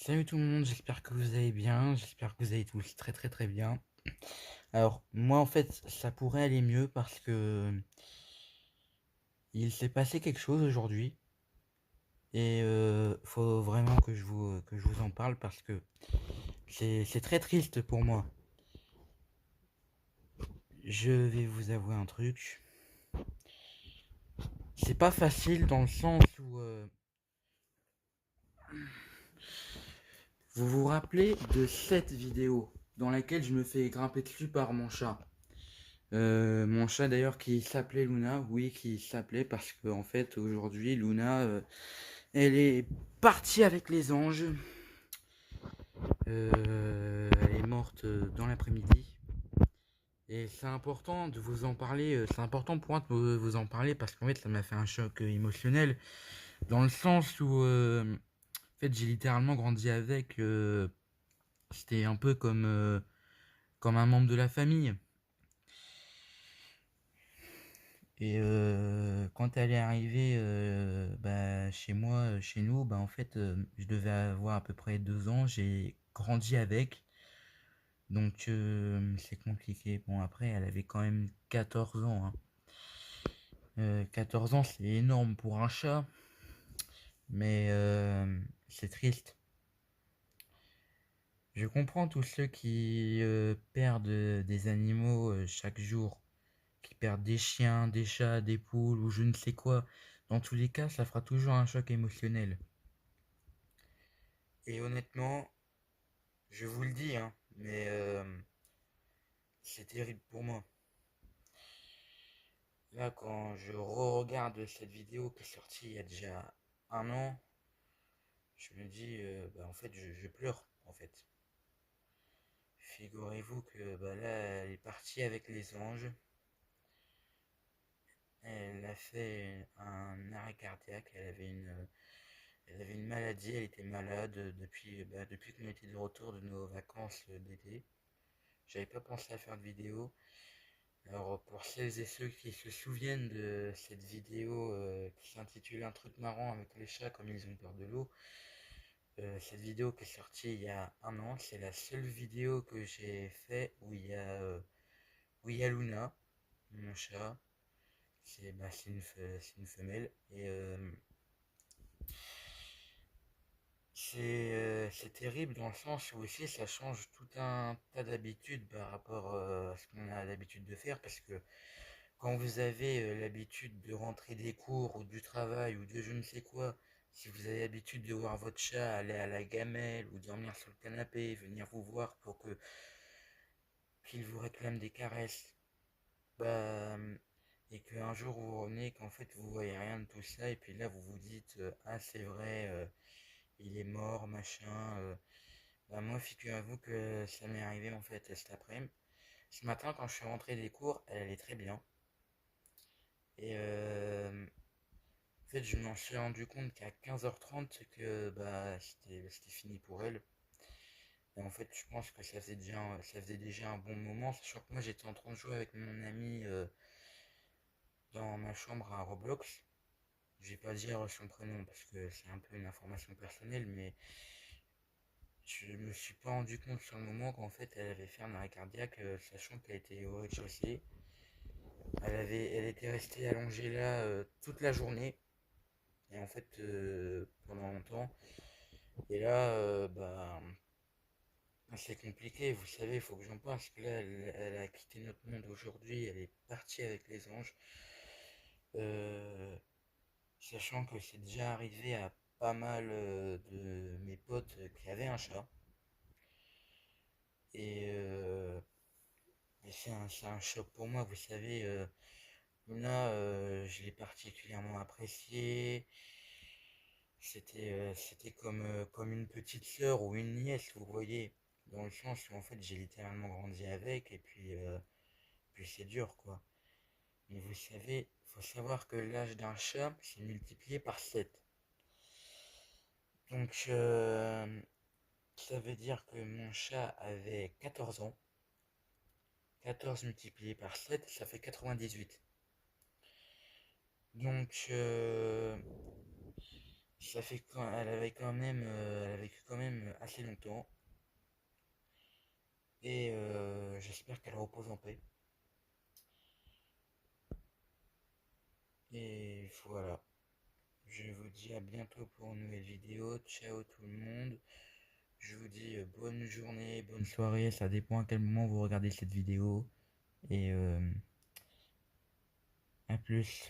Salut tout le monde, j'espère que vous allez bien, j'espère que vous allez tous très très très bien. Alors moi en fait ça pourrait aller mieux parce que il s'est passé quelque chose aujourd'hui et faut vraiment que je vous en parle parce que c'est très triste pour moi. Je vais vous avouer un truc, c'est pas facile dans le sens où vous vous rappelez de cette vidéo dans laquelle je me fais grimper dessus par mon chat. Mon chat d'ailleurs qui s'appelait Luna, oui qui s'appelait parce que en fait aujourd'hui Luna elle est partie avec les anges. Elle est morte dans l'après-midi. Et c'est important de vous en parler, c'est important pour moi de vous en parler parce qu'en fait ça m'a fait un choc émotionnel dans le sens où en fait j'ai littéralement grandi avec, c'était un peu comme un membre de la famille. Et quand elle est arrivée bah, chez moi, chez nous, bah, en fait, je devais avoir à peu près 2 ans. J'ai grandi avec. Donc, c'est compliqué. Bon, après, elle avait quand même 14 ans, hein. 14 ans, c'est énorme pour un chat. Mais c'est triste. Je comprends tous ceux qui perdent des animaux chaque jour, qui perdent des chiens, des chats, des poules ou je ne sais quoi. Dans tous les cas, ça fera toujours un choc émotionnel. Et honnêtement, je vous le dis, hein, mais c'est terrible pour moi. Là, quand je re-regarde cette vidéo qui est sortie il y a déjà 1 an, je me dis, bah, en fait, je pleure, en fait. Figurez-vous que bah, là, elle est partie avec les anges. Elle a fait un arrêt cardiaque. Elle avait une maladie. Elle était malade depuis qu'on était de retour de nos vacances d'été. J'avais pas pensé à faire de vidéo. Alors pour celles et ceux qui se souviennent de cette vidéo qui s'intitule Un truc marrant avec les chats comme ils ont peur de l'eau, cette vidéo qui est sortie il y a 1 an, c'est la seule vidéo que j'ai fait où il y a Luna, mon chat. C'est une femelle et c'est terrible dans le sens où aussi ça change tout un tas d'habitudes par rapport à ce qu'on a l'habitude de faire parce que quand vous avez l'habitude de rentrer des cours ou du travail ou de je ne sais quoi, si vous avez l'habitude de voir votre chat aller à la gamelle ou dormir sur le canapé, venir vous voir pour que qu'il vous réclame des caresses, bah, et qu'un jour vous revenez, qu'en fait vous voyez rien de tout ça, et puis là vous vous dites ah c'est vrai, il est mort, machin. Bah, moi figurez-vous que ça m'est arrivé en fait cet après-midi. Ce matin quand je suis rentré des cours, elle allait très bien. Et en fait, je m'en suis rendu compte qu'à 15h30 que bah, c'était fini pour elle. Et en fait, je pense que ça faisait déjà un bon moment, sachant que moi j'étais en train de jouer avec mon ami dans ma chambre à Roblox. Je vais pas dire son prénom parce que c'est un peu une information personnelle, mais je me suis pas rendu compte sur le moment qu'en fait elle avait fait un arrêt cardiaque, sachant qu'elle était au rez-de-chaussée. Elle était restée allongée là toute la journée, et en fait pendant longtemps. Et là, bah, c'est compliqué, vous savez, il faut que j'en parle, parce que là, elle a quitté notre monde aujourd'hui, elle est partie avec les anges. Euh, Sachant que c'est déjà arrivé à pas mal de mes potes qui avaient un chat. Et, c'est un choc pour moi, vous savez. Luna, je l'ai particulièrement appréciée. C'était comme une petite sœur ou une nièce, vous voyez, dans le sens où en fait j'ai littéralement grandi avec, et puis c'est dur quoi. Mais vous savez, faut savoir que l'âge d'un chat, c'est multiplié par 7. Donc ça veut dire que mon chat avait 14 ans. 14 multiplié par 7, ça fait 98. Donc ça fait elle avait quand même, elle a vécu quand même assez longtemps. Et j'espère qu'elle repose en paix. Et voilà. Je vous dis à bientôt pour une nouvelle vidéo. Ciao tout le monde. Je vous dis bonne journée, bonne soirée. Ça dépend à quel moment vous regardez cette vidéo. Et à plus.